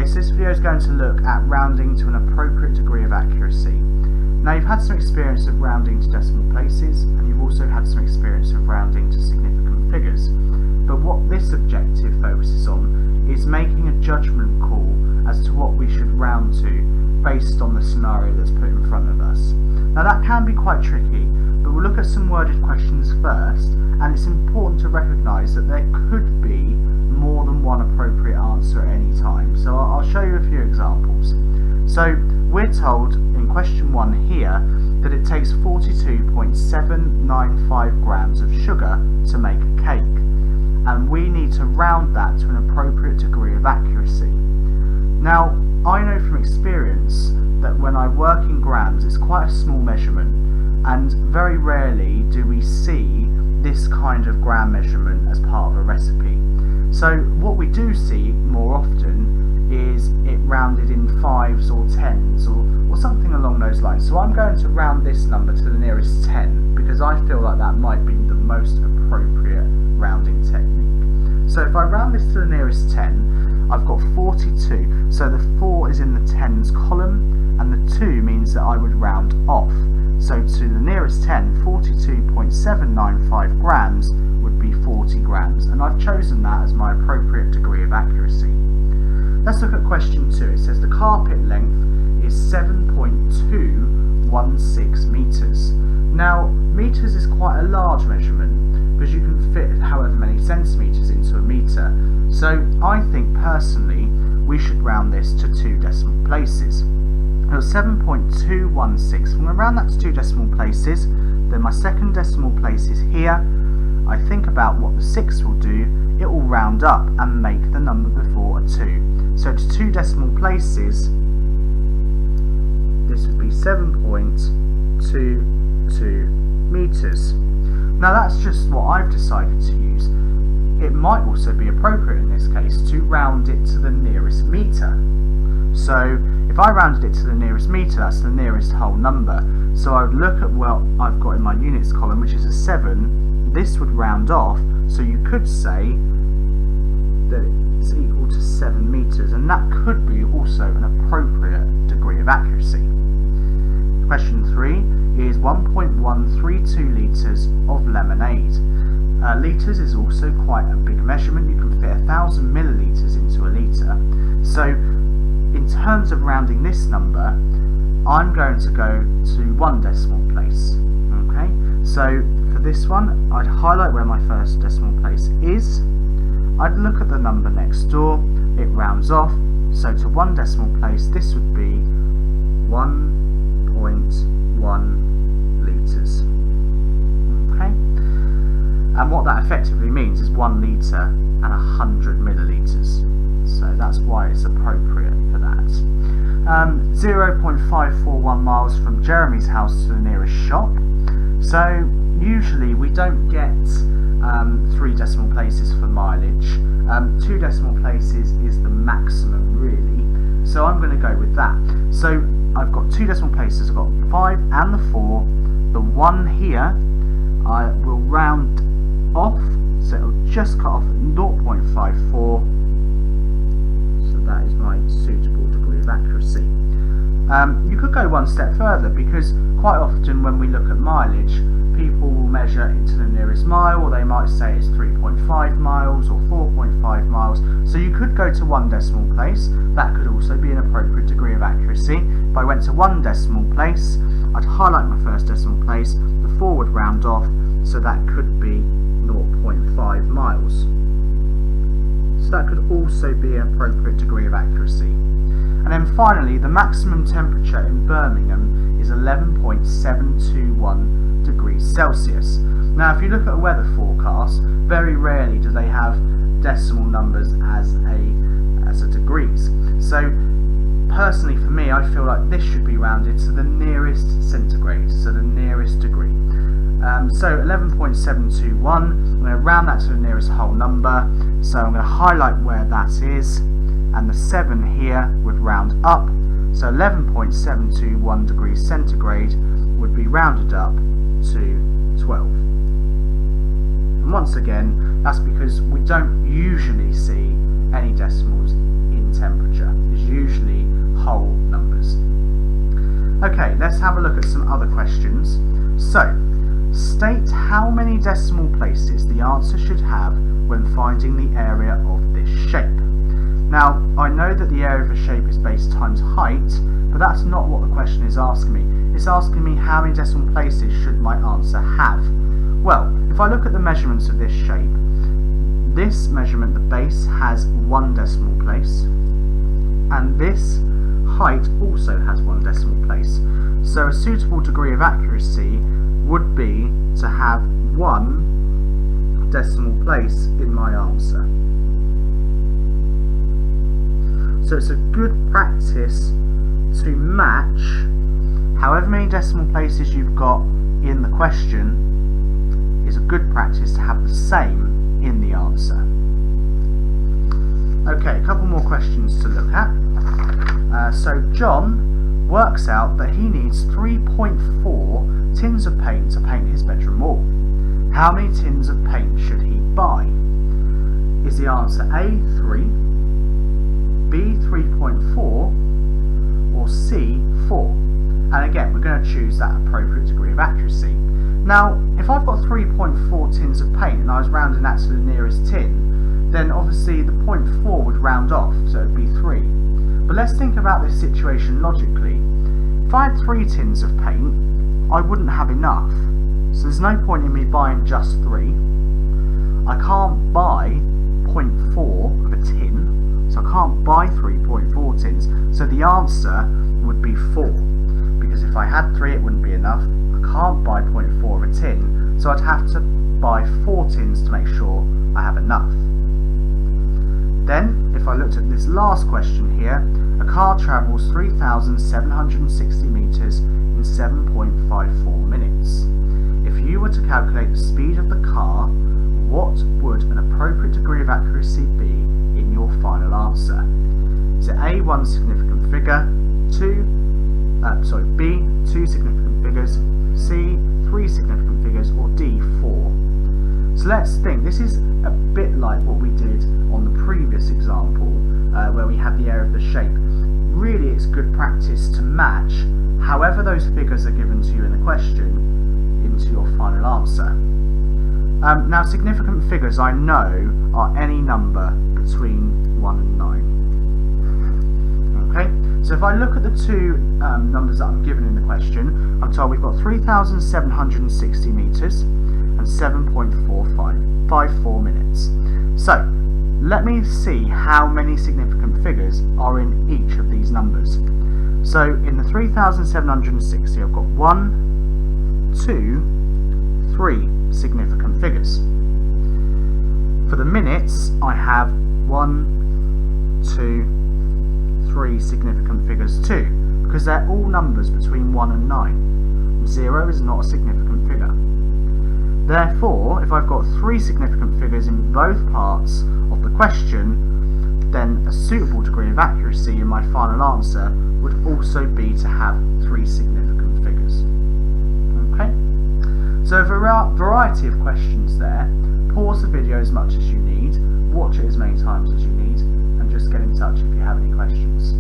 Okay, so this video is going to look at rounding to an appropriate degree of accuracy. Now, you've had some experience of rounding to decimal places, and you've also had some experience of rounding to significant figures. But what this objective focuses on is making a judgment call as to what we should round to based on the scenario that's put in front of us. Now, that can be quite tricky, but we'll look at some worded questions first, and it's important to recognise that there could be more than one appropriate answer at any time. So I'll show you a few examples. So we're told in question 1 here that it takes 42.795 grams of sugar to make a cake, and we need to round that to an appropriate degree of accuracy. Now, I know from experience that when I work in grams, it's quite a small measurement, and very rarely do we see this kind of gram measurement as part of a recipe. So what we do see more often is it rounded in 5s or 10s or something along those lines. So I'm going to round this number to the nearest 10 because I feel like that might be the most appropriate rounding technique. So if I round this to the nearest 10, I've got 42. So the 4 is in the tens column and the 2 means that I would round off. So to the nearest 10, 42.795 grams would be 40 grams, and I've chosen that as my appropriate degree of accuracy. Let's look at question 2. It says the carpet length is 7.216 metres. Now, metres is quite a large measurement because you can fit however many centimetres into a metre. So I think personally we should round this to 2 decimal places. Now 7.216, I'm going to round that to 2 decimal places, then my second decimal place is here. I think about what the 6 will do, it will round up and make the number before a 2. So to 2 decimal places, this would be 7.22 metres. Now that's just what I've decided to use. It might also be appropriate in this case to round it to the nearest metre. So if I rounded it to the nearest metre, that's the nearest whole number. So I would look at what I've got in my units column, which is a 7. This would round off, so you could say that it's equal to 7 metres, and that could be also an appropriate degree of accuracy. Question 3 is 1.132 litres of lemonade. Litres is also quite a big measurement. You can fit 1,000 millilitres into a litre. So in terms of rounding this number, I'm going to go to 1 decimal place. Okay, so for this one, I'd highlight where my first decimal place is. I'd look at the number next door. It rounds off. So to 1 decimal place, this would be 1.1 litres. Okay, and what that effectively means is 1 litre and 100 millilitres. So that's why it's appropriate for that. 0.541 miles from Jeremy's house to the nearest shop. So usually we don't get 3 decimal places for mileage. 2 decimal places is the maximum really. So I'm going to go with that. So I've got 2 decimal places. I've got 5 and the 4. The 1 here I will round off. So it'll just cut off at 0.54. That is my suitable degree of accuracy. You could go one step further because quite often when we look at mileage, people will measure it to the nearest mile, or they might say it's 3.5 miles or 4.5 miles. So you could go to 1 decimal place. That could also be an appropriate degree of accuracy. If I went to 1 decimal place, I'd highlight my first decimal place, the 4 would round off, so that could be 0.5 miles. So that could also be an appropriate degree of accuracy. And then finally, the maximum temperature in Birmingham is 11.721 degrees Celsius. Now if you look at a weather forecast, very rarely do they have decimal numbers as a degrees. So personally for me, I feel like this should be rounded to the nearest centigrade, so the nearest degree. So 11.721, I'm going to round that to the nearest whole number, so I'm going to highlight where that is, and the 7 here would round up, so 11.721 degrees centigrade would be rounded up to 12. And once again, that's because we don't usually see any decimals in temperature. It's let's have a look at some other questions. So, state how many decimal places the answer should have when finding the area of this shape. Now, I know that the area of a shape is base times height, but that's not what the question is asking me. It's asking me how many decimal places should my answer have. Well, if I look at the measurements of this shape, this measurement, the base, has 1 decimal place, and this height also has 1 decimal place. So a suitable degree of accuracy would be to have 1 decimal place in my answer. So it's a good practice to match however many decimal places you've got in the question. Is a good practice to have the same in the answer. Okay, a couple more questions to look at. So John works out that he needs 3.4 tins of paint to paint his bedroom wall. How many tins of paint should he buy? Is the answer A, 3, B, 3.4, or C, 4? And again, we're going to choose that appropriate degree of accuracy. Now, if I've got 3.4 tins of paint and I was rounding that to the nearest tin, then obviously the 0.4 would round off, so it would be 3. But let's think about this situation logically. If I had 3 tins of paint, I wouldn't have enough. So there's no point in me buying just 3. I can't buy 0.4 of a tin, so I can't buy 3.4 tins. So the answer would be 4. Because if I had 3, it wouldn't be enough. I can't buy 0.4 of a tin, so I'd have to buy 4 tins to make sure I have enough. Then, if I looked at this last question here, a car travels 3,760 metres in 7.54 minutes. If you were to calculate the speed of the car, what would an appropriate degree of accuracy be in your final answer? Is it A, 1 significant figure, B, 2 significant figures, C, 3 significant figures, or D, 4? So let's think. This is a bit like what we did on the previous example where we had the area of the shape. Really, it's good practice to match however those figures are given to you in the question into your final answer. Now, significant figures I know are any number between 1 and 9. Okay, so if I look at the two numbers that I'm given in the question, I'm told we've got 3,760 metres and 7.54 minutes. So, let me see how many significant figures are in each of these numbers. So, in the 3,760, I've got 1, 2, 3 significant figures. For the minutes, I have 1, 2, 3 significant figures too, because they're all numbers between 1 and 9. 0 is not a significant figure. Therefore, if I've got 3 significant figures in both parts of the question, then a suitable degree of accuracy in my final answer would also be to have 3 significant figures. Okay? So a variety of questions there. Pause the video as much as you need, watch it as many times as you need, and just get in touch if you have any questions.